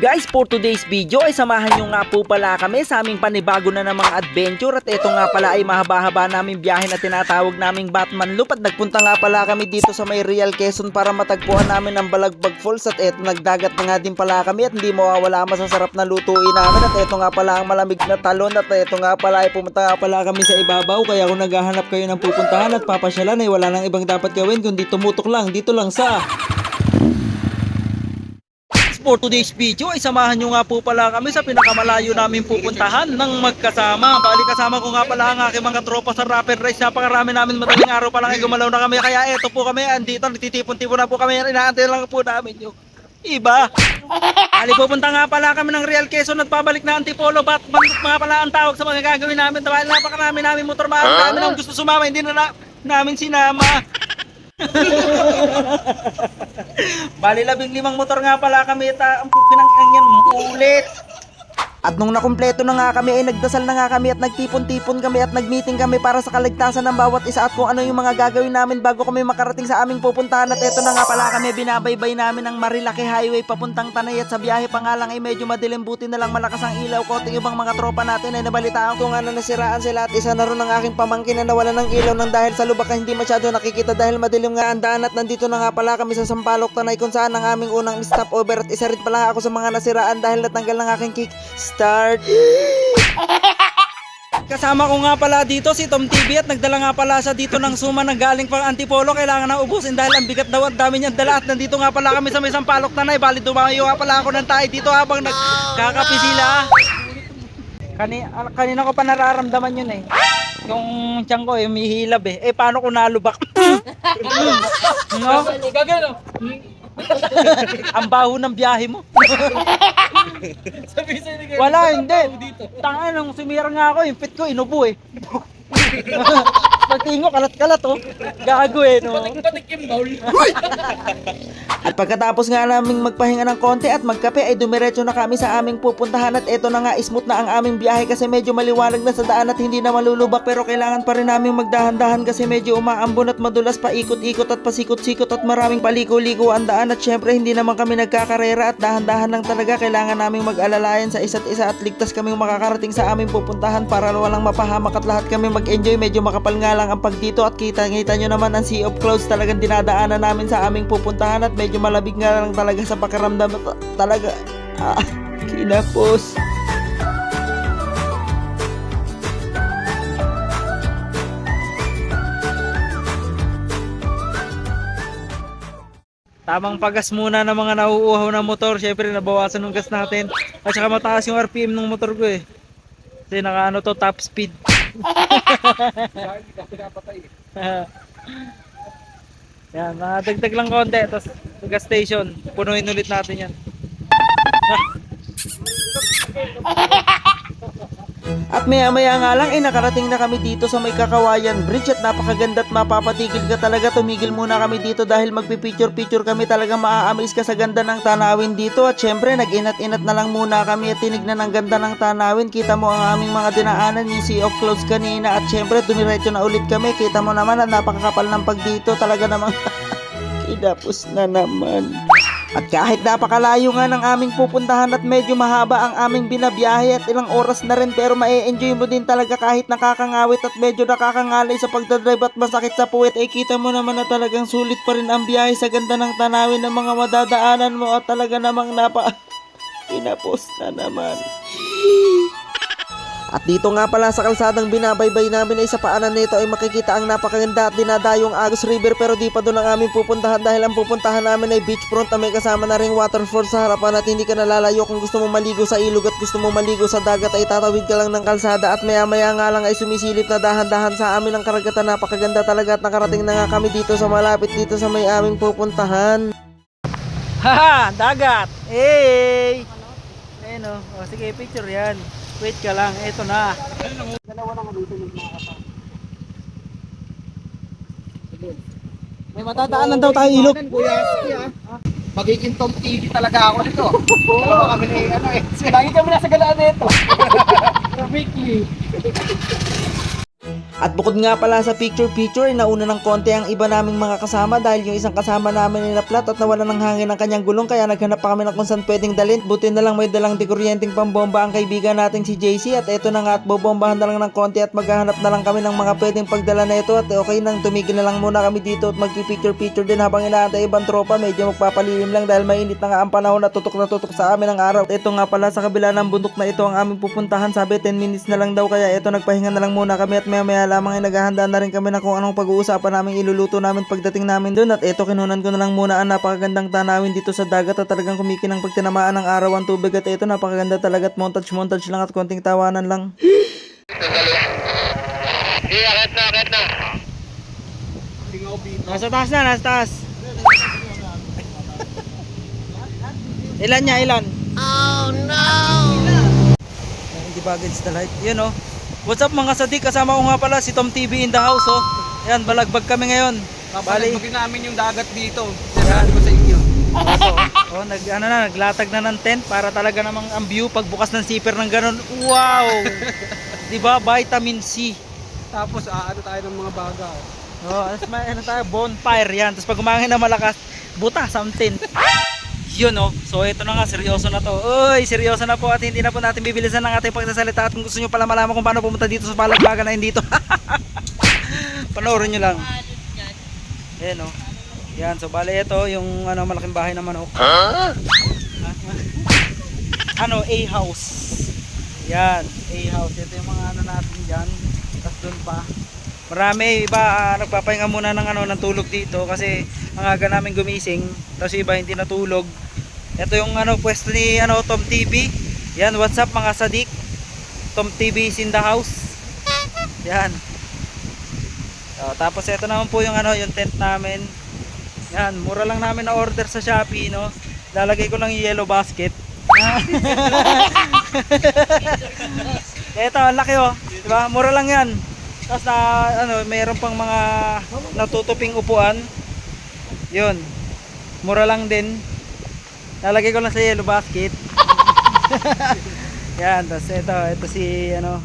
Guys, for today's video ay samahan nyo nga po pala kami sa aming panibago na namang adventure. At ito nga pala ay mahaba-haba naming biyahe na tinatawag naming Batman Loop. At nagpunta nga pala kami dito sa may Real Quezon para matagpuan namin ang Balagbag Falls. At ito, nagdagat na nga din pala kami at hindi mawawala ang masasarap na lutuin namin. At ito nga pala ang malamig na talon. At ito nga pala ay pumunta nga pala kami sa ibabaw. Kaya kung naghahanap kayo ng pupuntahan at papasyalan ay wala nang ibang dapat gawin kundi tumutok lang dito lang sa... For today's video ay samahan nyo nga po pala kami sa pinakamalayo namin pupuntahan ng magkasama. Bali kasama ko nga pala ang aking mga tropa sa Rapid Race. Napakarami namin, madaling araw pa lang ay gumalaw na kami. Kaya eto po kami, andito, nagtitipon-tipon na po kami. Inaantay lang po namin yung iba. Bali pupunta nga pala kami ng Real Quezon at pabalik na Antipolo. Batman nga pala ang tawag sa mga gagawin namin. Dahil napakarami namin motor, marami nang gusto sumama, hindi na namin sinama. Bali 15 motor nga pala kami at ang pinangkang yan ulit. At nung nakumpleto na nga kami ay nagdasal na nga kami at nagtipon-tipon kami at nagmeeting kami para sa kaligtasan ng bawat isa at kung ano yung mga gagawin namin bago kami makarating sa aming pupuntahan. At eto na nga pala kami, binabaybay namin ang Marilaki Highway papuntang Tanay at sa biyahe pa nga lang ay medyo madilim, buti na lang malakas ang ilaw ko. At yung ibang mga tropa natin ay nabalitaan ko nga na nasiraan sila at isa na rin ang aking pamangkin na nawala ng ilaw nang dahil sa lubak ay hindi masyado nakikita dahil madilim nga ang daan. At nandito na nga pala kami sa Sampaloc, Tanay kung saan ang aming unang stopover at isa rin pala ako sa mga nasiraan dahil natanggal ng aking kick start. Kasama ko nga pala dito si Tom TV at nagdala nga pala siya dito ng suma na galing pang Antipolo. Kailangan na ubusin dahil ang bigat daw at dami niyang dala. At nandito nga pala kami sa may Sampaloc, Tanay. Bali dumayo nga pala ako ng tayo dito habang nagkakapi sila. Kanina ko pa nararamdaman yun eh. Yung tiyan ko humihilab eh. Paano ko nalubak? No? Gagano? Ang baho ng biyahe mo. Wala, hindi. Tanga nung sumira nga ako, yung fit ko inubo eh. Pagtingo, kalat-kalat oh. Gago eh no. At pagkatapos nga naming magpahinga ng konti at magkape ay dumiretso na kami sa aming pupuntahan. At eto na nga, smooth na ang aming biyahe kasi medyo maliwanag na sa daan at hindi na malulubak. Pero kailangan pa rin namin magdahan-dahan kasi medyo umaambon at madulas, paikot-ikot at pasikot-sikot at maraming paliko-liko ang daan. At syempre hindi naman kami nagkakarera at dahan-dahan lang talaga. Kailangan naming mag-alalayan sa isa't isa at ligtas kaming makakarating sa aming pupuntahan para walang mapahamak at lahat kami mag-enjoy. Medyo makapal nga lang ang pagdito at kita-kita nyo naman ang sea of clouds talagang dinadaanan namin sa aming pupuntahan at medyo malabig nga lang talaga sa pakiramdam talaga. Kinapos. Tamang pagas muna ng mga nauuhaw na motor. Syempre nabawasan ng gas natin. At saka mataas yung RPM ng motor ko eh. Kasi naka to top speed. Yan, dagdag lang konti. Tapos gas station. Punuin ulit natin yan. At maya-maya nga lang nakarating na kami dito sa may Kakawayan Bridge at napakaganda at mapapatigil ka talaga. Tumigil muna kami dito dahil magpipicture-picture kami, talaga maa-amaze ka sa ganda ng tanawin dito. At syempre nag-inat-inat na lang muna kami at tinignan ang ganda ng tanawin. Kita mo ang aming mga dinaanan, yung sea of clouds kanina. At syempre dumiretso na ulit kami. Kita mo naman at napakakapal ng pag dito. Talaga namang kinapos na naman. At kahit napakalayo nga ng aming pupuntahan at medyo mahaba ang aming binabiyahe at ilang oras na rin, pero ma-enjoy mo din talaga kahit nakakangawit at medyo nakakangalay sa pagdadrive at masakit sa puwet. Ay kita mo naman na talagang sulit pa rin ang biyahe sa ganda ng tanawin ng mga madadaanan mo at talaga namang kinapos na naman. At dito nga pala sa kalsadang binabaybay namin ay sa paanan nito ay makikita ang napakaganda at dinadayong Agus River, pero di pa doon ang aming pupuntahan dahil ang pupuntahan namin ay beachfront na may kasama na ring waterfall sa harapan at hindi ka nalalayo. Kung gusto mong maligo sa ilog at gusto mong maligo sa dagat ay tatawid ka lang ng kalsada at maya-maya nga lang ay sumisilip na dahan-dahan sa amin ang karagatan. Napakaganda talaga at nakarating na nga kami dito sa malapit dito sa may aming pupuntahan. Haha! Dagat! Hey! Ayun o. Sige, picture yan. Wait ka lang, eto na. Dalawa na nga dito yung mga kapal. May matadaanan daw tayo ilog. Magiging Tom TV talaga ako nito. Dalawa kami ni lagi kami nasa galaan nito. Weekly. At bukod nga pala sa picture-picture, nauna ng konti ang iba naming mga kasama dahil yung isang kasama namin ay naplat at nawala ng hangin ang kanyang gulong, kaya naghanap pa kami ng kung saan pwedeng dalhin. Buti na lang may dalang di kuryenteng pambomba ang kaibigan nating si JC, at eto na nga at bobombahan na lang ng konti at maghahanap na lang kami ng mga pwedeng pagdala na ito. At okay nang tumigil na lang muna kami dito at magpipicture-picture din habang inaantay ibang tropa. Medyo magpapalilim lang dahil mainit na nga ang panahon at tutok na tutok sa amin ang araw. Ito nga pala sa kabila ng bundok na ito ang aming pupuntahan, sabi 10 minutes na lang daw, kaya ito nagpahinga na lang muna kami at maya lamang ay naghahanda na rin kami na kung anong pag-uusapan namin iluluto namin pagdating namin doon. At ito kinunan ko na lang muna ang napakagandang tanawin dito sa dagat at talagang kumikinang pag tinamaan ng araw ang tubig, at ito napakaganda talaga at montage lang at konting tawanan lang. Akit na. Singaw dito. Nasa taas na, nasa taas. Ilan niya, ilan? Oh no! Hindi baggage na light. Yun oh. What's up mga sadik? Kasama ko nga pala si Tom TV in the house oh. Yan, balagbag kami ngayon. Bali, namin yung dagat dito. Sinabi ko sa inyo. Oh, naglatag na ng tent para talaga namang ang view pagbukas ng zipper ng ganun. Wow! 'Di ba? Vitamin C. Tapos ano tayo ng mga baga. Oh, may ano tayo, bonfire yan. Tapos pag umangin na malakas, buta something. Yun oh. So ito na nga, seryoso na to. Uy, seryoso na po at hindi na po natin bibilisan ng ating pagsasalita. At kung gusto nyo pala malaman kung paano pumunta dito sa balagbagan na dito, panoorin nyo lang. Ayan oh. Yan, so bale ito yung ano, malaking bahay na manok. Ano, A-house. Yan, A-house. Ito yung mga ano natin dyan. Tapos dun pa. Marami iba nagpapahinga muna ng ano, ng tulog dito kasi ang aga namin gumising. Tapos iba hindi natulog. Ito yung ano, pwesto ni ano, Tom TV. Yan, what's up mga sadik? Tom TV is in the house. Yan. So, tapos ito naman po yung ano, yung tent namin. Yan, mura lang namin na order sa Shopee, no. Lalagay ko lang yung yellow basket. Ito, ang laki oh. Diba? Mura lang yan. Tapos na ano, mayroon pang mga natutuping upuan. 'Yun. Mura lang din. Lalagay ko lang sa yellow basket. Yan, tapos ito si ano,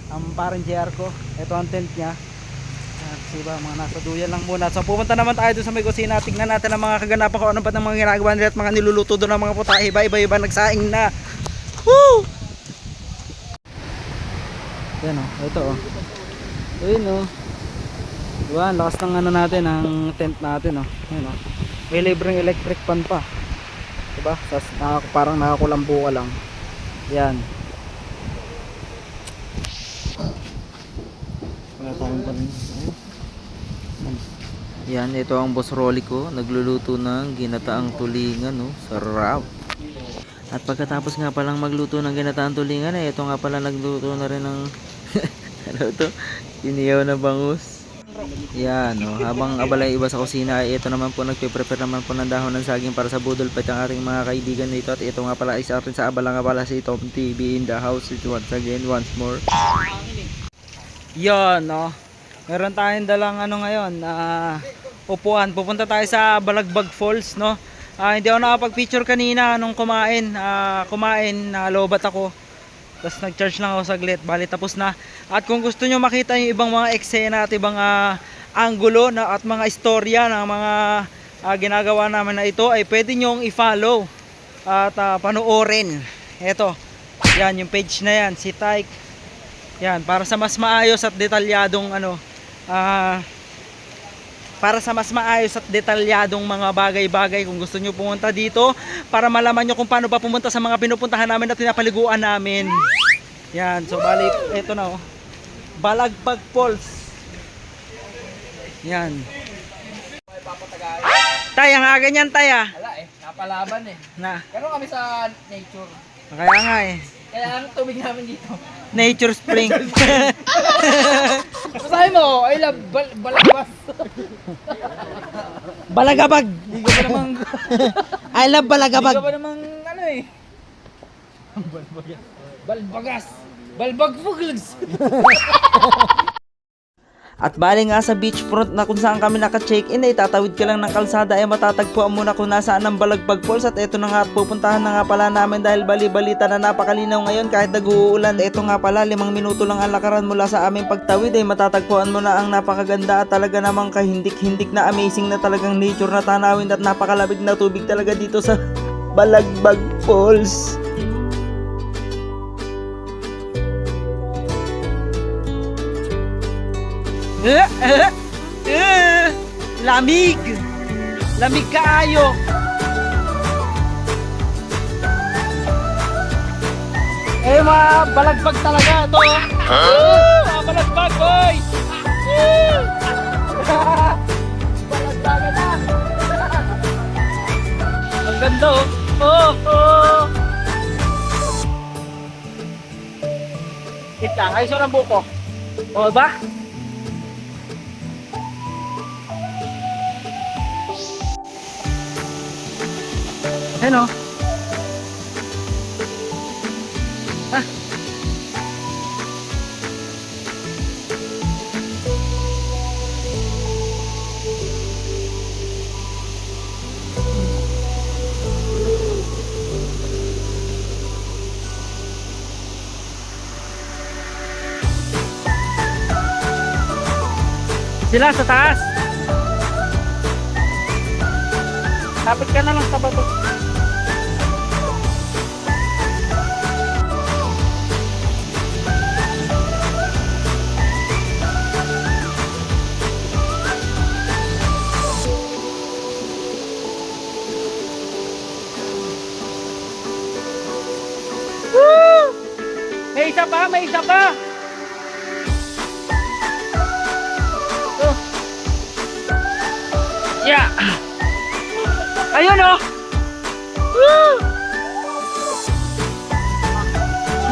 ang parang JR ko. Ito ang tent niya. Yan, diba, mga nasa duyan lang muna. So pupunta naman tayo doon sa may kusina. Tingnan natin ang mga kaganapan ko, ano ba ng mga ginagawa nila at mga niluluto doon ng mga putahe. Iba-iba nagsaing na. Woo! Yan oh, ito oh. Ayun oh. Diba, ang lakas ng ano natin, ang tent natin oh. Ayun oh. May libreng electric fan pa. Diba? Parang nakakulambo ka lang. Yan. Yan, ito ang boss Rolly ko. Nagluluto ng ginataang tulingan oh. Sarap. At pagkatapos nga palang magluto ng ginataang tulingan, ito nga pala nagluto na rin ng ano to? Iniyaw na bangus. Yan, no? Habang abala yung iba sa kusina, ito naman po nagpe-prepare naman po ng dahon ng saging para sa budol pet ang ating mga kaibigan dito. At ito nga pala isa rin sa abala nga pala si Tom TV in the house once again, once more. Yan, no? Meron tayong dalang ano ngayon, upuan. Pupunta tayo sa Balagbag Falls, no? Hindi ako nakapag-picture kanina nung kumain, lobat ako. Tapos nag-charge lang ako saglit, bali tapos na. At kung gusto nyo makita yung ibang mga eksena at ibang anggulo na, at mga istorya ng mga ginagawa namin na ito, ay pwede nyong i-follow at panoorin. Eto, yan yung page na yan, si Tyke. Yan, para sa mas maayos at detalyadong ano, para sa mas maayos at detalyadong mga bagay-bagay. Kung gusto nyo pumunta dito para malaman nyo kung paano ba pumunta sa mga pinupuntahan namin at pinapaliguan namin. Yan, so balik, eto na oh, Balagbag Falls. Yan. Tay, ang aga niyan tay ah. Wala napalaban Na. Gano'n kami sa nature. Kaya nga eh. Kaya ang tubig namin dito. Nature Spring. Masabi mo, I love balabas. Balagabag. Hindi ka pa namang... I love Balagabag. Hindi ka pa namang ano eh. Balbagas. Balbagfugs. At bali nga sa beachfront na kung saan kami naka-check-in ay tatawid ka lang ng kalsada ay matatagpuan muna kung nasaan ang Balagbag Falls. At eto na nga at pupuntahan na nga pala namin dahil bali-balita na napakalinaw ngayon kahit nag-uulan. Eto nga pala 5 minuto lang ang lakaran mula sa aming pagtawid ay matatagpuan mo na ang napakaganda at talaga namang kahindik-hindik na amazing na talagang nature na tanawin at napakalabig na tubig talaga dito sa Balagbag Falls. Lamig! Lamig kaayo! Mga balagbag talaga ito. Mga balagbag, boy! Balagbagan na! Ang ganda, oh! Wait lang, ayos ang buko. O ba? Ano? Sila sa taas. Tapit ka na lang sa bato. Woo! May isa pa, may isa pa. Yeah. Ayun oh. Woo!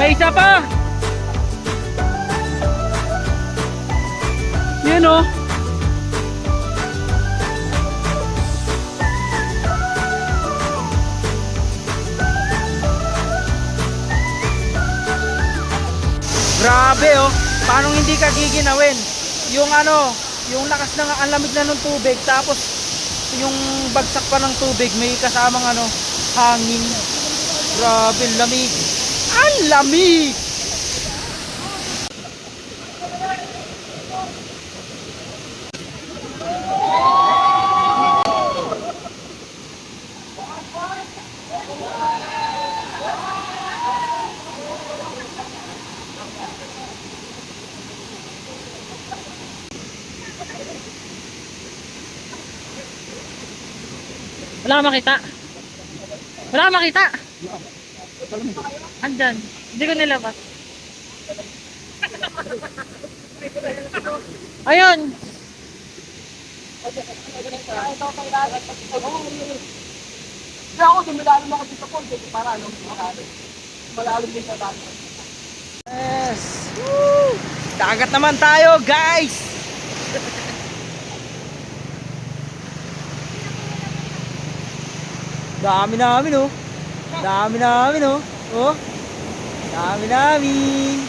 May isa pa. Yun oh. Grabe oh. Paano hindi ka giginawin? Yung ano, yung lakas ng ang lamig na ng tubig tapos yung bagsak pa ng tubig may kasamang ano, hangin. Grabe, lamig. Ang lamig. Wala makita. Wala makita. Andyan. Hindi ko nilabas. Ayun. Kaya ako, dumilalim ako dito po. Para ano, malalim din sa dagat. Yes. Woo! Dagat naman tayo, guys. Dami namin oh. Dami namin oh. Oh. Dami namin.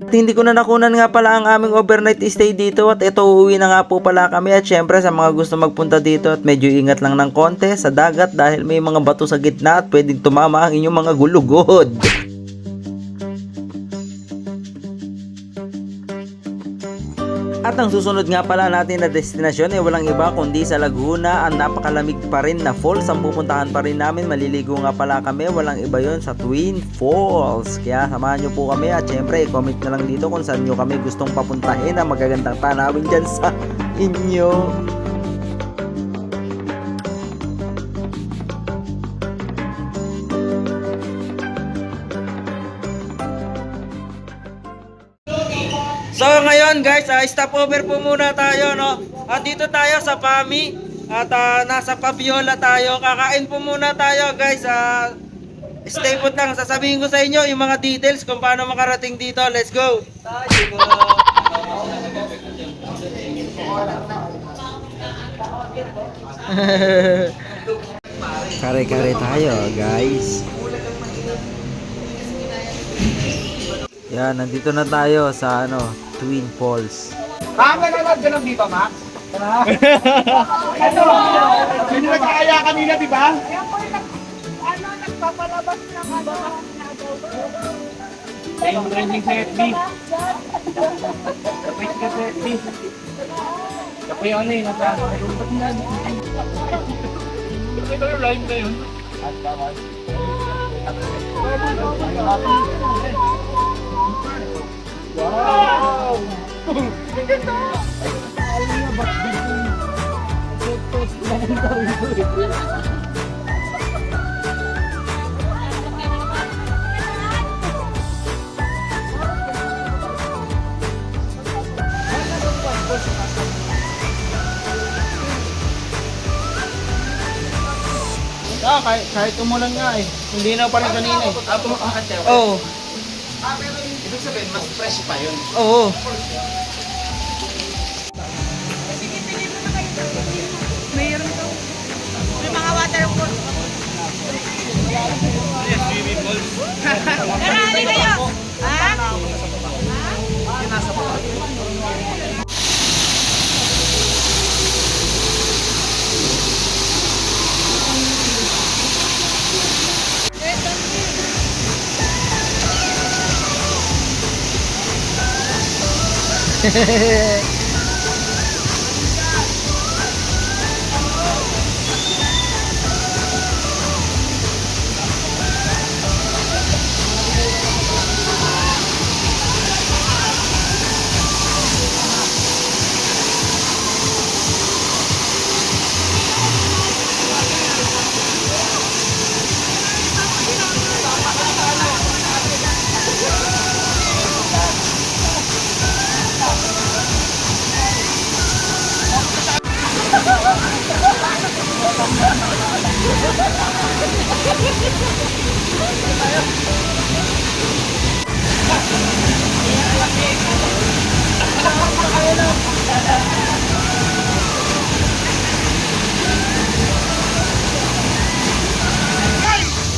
At hindi ko na nakunan nga pala ang aming overnight stay dito at ito uuwi na nga po pala kami at syempre sa mga gusto magpunta dito at medyo ingat lang ng konti sa dagat dahil may mga bato sa gitna at pwedeng tumama ang inyong mga gulugod. At ang susunod nga pala natin na destinasyon ay walang iba kundi sa Laguna. Ang napakalamig pa rin na falls ang pupuntahan pa rin namin. Maliligo nga pala kami, walang iba yon sa Twin Falls. Kaya samahan nyo po kami at syempre comment na lang dito kung saan nyo kami gustong papuntahin ang magagandang tanawin dyan sa inyo. So ngayon guys, stop over po muna tayo, no? At dito tayo sa Pami at nasa Pabiola tayo. Kakain po muna tayo guys. Stay put lang, sasabihin ko sa inyo yung mga details kung paano makarating dito. Let's go! Kare-kare tayo guys. Yan, nandito na tayo sa Twin Falls. Nanonood ka ng Viva Max? Hindi nagkakaya kanina, di ba? Nagpapalabas ng Yung trending sa FB. Kapit ka sa FB. Kapit yung nasa... Ito yung live na yun. Wow! Kahit umulan nga eh. Hindi na pa rin kanina eh. Tumakas siya. Oo. Pero ibig sabihin, mas fresh pa yun. Oo. Mayroon daw. May mga waterfall. Yes, swimming pool. Marami kayo. Ha?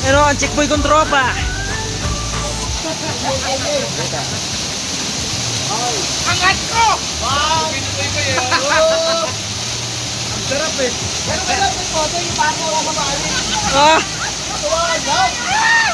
Pero ang checkboy kong tropa. Angat ko! Wow! Ang sarap eh. Pero kailan may photo yung paano ako mabalik? Ah! Tuwakan daw!